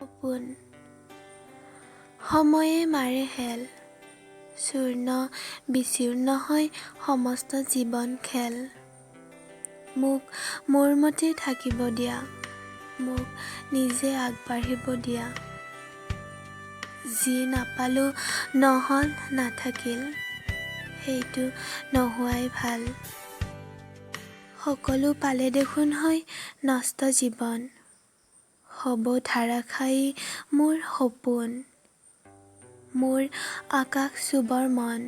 সপোন সময়ে মাৰে হেল, চূৰ্ণ বিচূৰ্ণ হয় সমস্ত জীৱন খেল। মোক মোৰ মতে থাকিব দিয়া, মোক নিজে আগবাঢ়িব দিয়া। যি নাপালো নহ'ল নাথাকিল, সেইটো নোহোৱাই ভাল। সকলো পালে দেখোন হয় নষ্ট জীৱন, হ'ব ধাৰাসায়ী মোৰ সপোন। মোৰ আকাশ চুবৰ মন,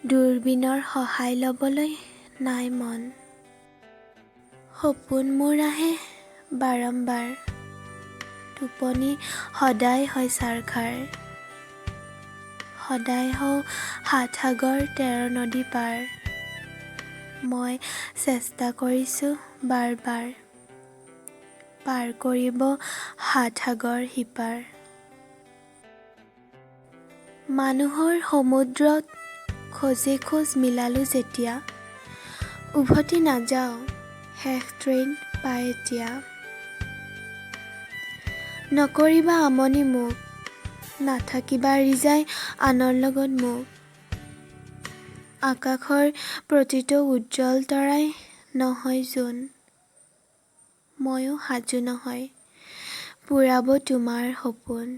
দূৰবীণৰ সহায় ল'বলৈ নাই মন। সপোন মোৰ আহে বাৰম্বাৰ, টোপনি সদায় হয় ছাৰখাৰ। সদায় হওঁ ৭ সাগৰ ১৩ নদী পাৰ, মই চেষ্টা কৰিছোঁ বাৰ বাৰ, পাৰ কৰিব ৭ সাগৰ সিপাৰ। মানুহৰ সমুদ্ৰত খোজে খোজ মিলালো যেতিয়া, উভতি নাযাওঁ শেষ ট্ৰেইন পাই এতিয়া। নকৰিবা আমনি মোক, নাথাকিবা ৰিজাই আনৰ লগত মোক। আকাশৰ প্ৰতিটো উজ্জ্বল তৰাই নহয় জোন, ময়ো সাজু নহয় পূৰাব তোমাৰ সপোন।